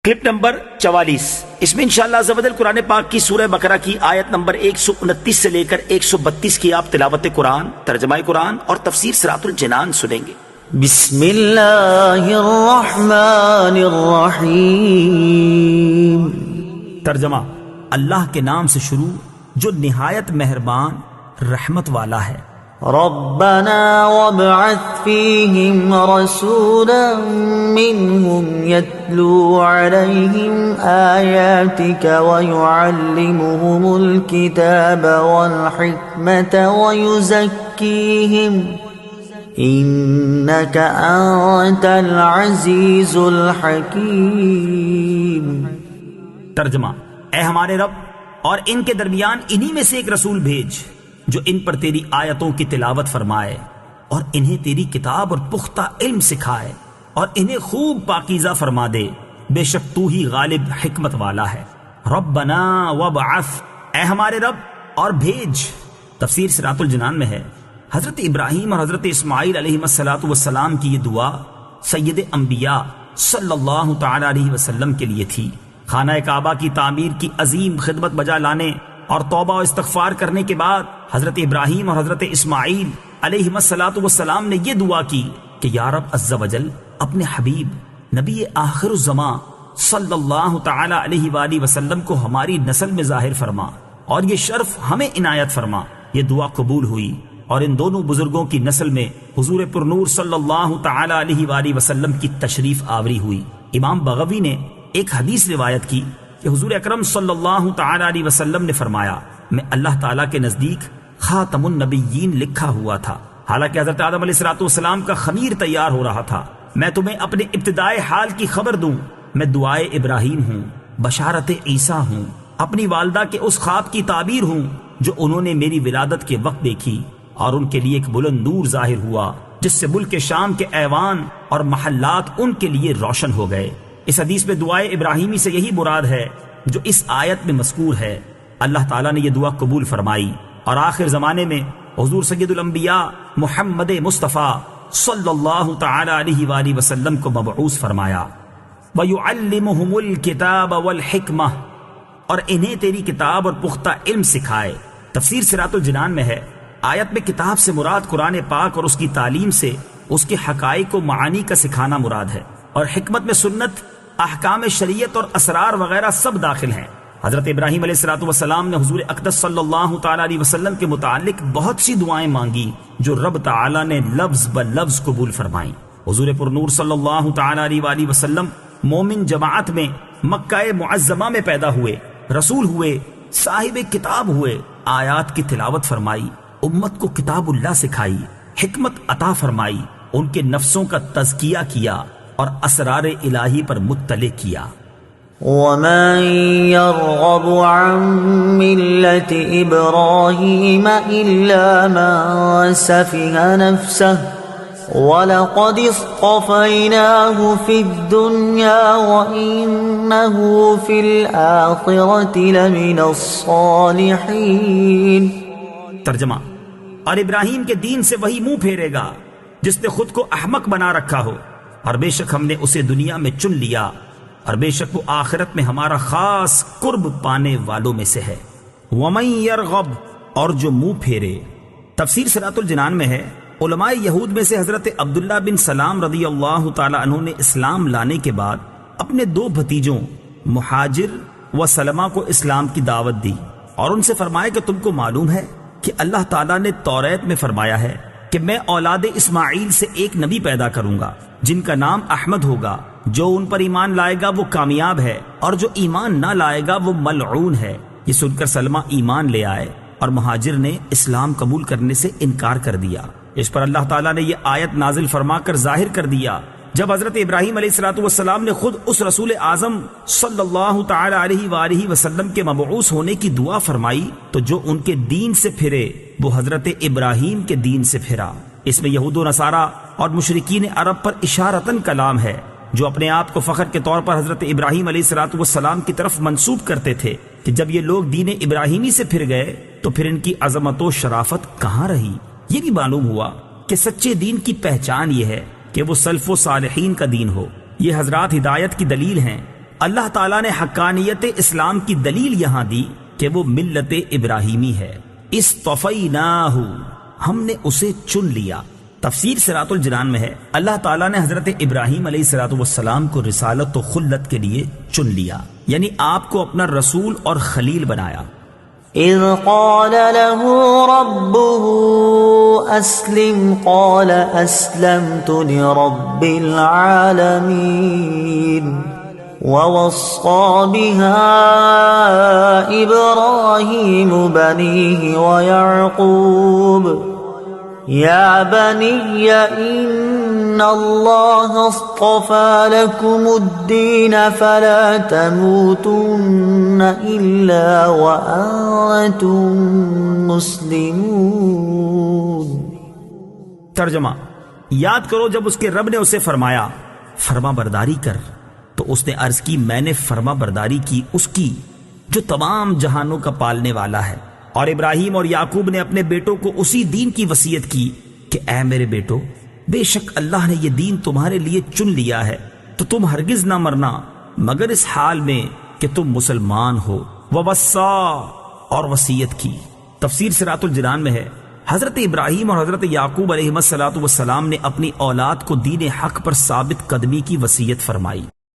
Clip number 44، اس میں انشاءاللہ عز و جل قرآن پاک کی سورہ بقرہ کی آیت نمبر 129 سے لے کر 132 کی آپ تلاوت قرآن، ترجمہ قرآن اور تفسیر صراط الجنان سنیں گے۔ بسم اللہ الرحمن الرحیم۔ ترجمہ: اللہ کے نام سے شروع جو نہایت مہربان رحمت والا ہے۔ ربنا وابعث فيهم رسولا منهم يتلو عليهم آياتك ويعلمهم الكتاب والحكمة ويزكيهم إنك أنت العزيز الحكيم۔ ترجمہ: اے ہمارے رب، اور ان کے درمیان انہی میں سے ایک رسول بھیج جو ان پر تیری آیتوں کی تلاوت فرمائے اور انہیں تیری کتاب اور پختہ علم سکھائے اور انہیں خوب پاکیزہ فرما دے، بے شک تو ہی غالب حکمت والا ہے۔ ربنا وابعث، اے ہمارے رب اور بھیج۔ تفسیر صراط الجنان میں ہے حضرت ابراہیم اور حضرت اسماعیل علیہ السلام کی یہ دعا سید انبیاء صلی اللہ تعالی علیہ وسلم کے لیے تھی۔ خانہ کعبہ کی تعمیر کی عظیم خدمت بجا لانے اور توبہ و استغفار کرنے کے بعد حضرت ابراہیم اور حضرت اسماعیل علیہ السلام نے یہ دعا کی کہ یا رب عز و جل اپنے حبیب نبی آخر الزمان صلی اللہ تعالی علیہ وآلہ وسلم کو ہماری نسل میں ظاہر فرما اور یہ شرف ہمیں عنایت فرما۔ یہ دعا قبول ہوئی اور ان دونوں بزرگوں کی نسل میں حضور پرنور صلی اللہ تعالی علیہ وآلہ وسلم کی تشریف آوری ہوئی۔ امام بغوی نے ایک حدیث روایت کی کہ حضور اکرم صلی اللہ تعالی علیہ وسلم نے فرمایا، میں اللہ تعالیٰ کے نزدیک خاتم النبیین لکھا ہوا تھا، حالانکہ حضرت آدم علیہ السلام کا خمیر تیار ہو رہا تھا۔ میں تمہیں اپنے ابتدائے حال کی خبر دوں، میں دعائے ابراہیم ہوں، بشارت عیسیٰ ہوں، اپنی والدہ کے اس خواب کی تعبیر ہوں جو انہوں نے میری ولادت کے وقت دیکھی، اور ان کے لیے ایک بلند نور ظاہر ہوا جس سے ملک شام کے ایوان اور محلات ان کے لیے روشن ہو گئے۔ اس حدیث میں دعائے ابراہیمی سے یہی مراد ہے جو اس آیت میں مذکور ہے۔ اللہ تعالیٰ نے یہ دعا قبول فرمائی اور آخر زمانے میں حضور سید الانبیاء محمد مصطفیٰ صلی اللہ تعالی علیہ وآلہ وسلم کو مبعوث فرمایا۔ وَيُعَلِّمُهُمُ الْكِتَابَ وَالْحِكْمَةَ، اور انہیں تیری کتاب اور پختہ علم سکھائے۔ تفسیر صراط الجنان میں ہے آیت میں کتاب سے مراد قرآن پاک اور اس کی تعلیم سے اس کے حقائق و معانی کا سکھانا مراد ہے، اور حکمت میں سنت، احکام شریعت اور اسرار وغیرہ سب داخل ہیں۔ حضرت ابراہیم علیہ السلام نے حضور اقدس صلی اللہ تعالی علیہ وسلم کے متعلق بہت سی دعائیں مانگی جو رب تعالی نے لفظ بلفظ قبول فرمائیں۔ حضور پرنور صلی اللہ تعالی علیہ وآلہ وسلم مومن جماعت میں مکہ معظمہ میں پیدا ہوئے، رسول ہوئے، صاحب کتاب ہوئے، آیات کی تلاوت فرمائی، امت کو کتاب اللہ سکھائی، حکمت عطا فرمائی، ان کے نفسوں کا تزکیہ کیا اور اسرار الہی پر مطلع کیا۔ وَمَن يَرْغَبُ عَن مِّلَّةِ إِبْرَاهِيمَ إِلَّا مَن سَفِهَ نَفْسَهُ وَلَقَدِ اصْطَفَيْنَاهُ فِي الدُّنْيَا وَإِنَّهُ فِي الْآخِرَةِ لَمِنَ الصَّالِحِينَ۔ ترجمہ: اور ابراہیم کے دین سے وہی منہ پھیرے گا جس نے خود کو احمق بنا رکھا ہو، اور بے شک ہم نے اسے دنیا میں چن لیا، اور بے شک وہ آخرت میں ہمارا خاص قرب پانے والوں میں سے ہے۔ وَمَن يَرْغَبْ، اور جو منہ پھیرے۔ تفسیر صراط الجنان میں ہے علماء یہود میں سے حضرت عبداللہ بن سلام رضی اللہ تعالی عنہ نے اسلام لانے کے بعد اپنے دو بھتیجوں مہاجر و سلمہ کو اسلام کی دعوت دی اور ان سے فرمایا کہ تم کو معلوم ہے کہ اللہ تعالیٰ نے توریت میں فرمایا ہے کہ میں اولاد اسماعیل سے ایک نبی پیدا کروں گا جن کا نام احمد ہوگا، جو ان پر ایمان لائے گا وہ کامیاب ہے اور جو ایمان نہ لائے گا وہ ملعون ہے۔ یہ سن کر سلمہ ایمان لے آئے اور مہاجر نے اسلام قبول کرنے سے انکار کر دیا۔ اس پر اللہ تعالیٰ نے یہ آیت نازل فرما کر ظاہر کر دیا جب حضرت ابراہیم علیہ السلام نے خود اس رسول اعظم صلی اللہ تعالی علیہ وآلہ وسلم کے مبعوث ہونے کی دعا فرمائی تو جو ان کے دین سے پھرے وہ حضرت ابراہیم کے دین سے پھرا۔ اس میں یہود و نصارہ اور مشرکین عرب پر اشارتاً کلام ہے جو اپنے آپ کو فخر کے طور پر حضرت ابراہیم علیہ السلام کی طرف منسوب کرتے تھے کہ جب یہ لوگ دین ابراہیمی سے پھر گئے تو پھر ان کی عظمت و شرافت کہاں رہی۔ یہ بھی معلوم ہوا کہ سچے دین کی پہچان یہ ہے کہ وہ سلف و صالحین کا دین ہو۔ یہ حضرات ہدایت کی دلیل ہیں اللہ تعالیٰ نے حقانیت اسلام کی دلیل یہاں دی کہ وہ ملت ابراہیمی ہے۔ اصطفیناہ، ہم نے اسے چن لیا۔ تفسیر صراط الجنان میں ہے اللہ تعالیٰ نے حضرت ابراہیم علیہ الصلوۃ والسلام کو رسالت و خلت کے لیے چن لیا، یعنی آپ کو اپنا رسول اور خلیل بنایا۔ اذ قال له ربه اسلم قال اسلمت لرب العالمين ووصى بها ابراهيم بنيه ويعقوب يا بني ان الله اصطفى لكم الدين فلا تموتن الا وانتم مسلمون۔ ترجمہ، یاد کرو جب اس کے رب نے اسے فرمایا فرما برداری کر، تو اس نے عرض کی میں نے فرما برداری کی اس کی جو تمام جہانوں کا پالنے والا ہے، اور ابراہیم اور یعقوب نے اپنے بیٹوں کو اسی دین کی وصیت کی کہ اے میرے بیٹو، بے شک اللہ نے یہ دین تمہارے لیے چن لیا ہے، تو تم ہرگز نہ مرنا مگر اس حال میں کہ تم مسلمان ہو۔ ووصا، اور وصیت کی۔ تفسیر صراط الجنان میں ہے حضرت ابراہیم اور حضرت یعقوب علیہ السلام نے اپنی اولاد کو دین حق پر ثابت قدمی کی وصیت فرمائی۔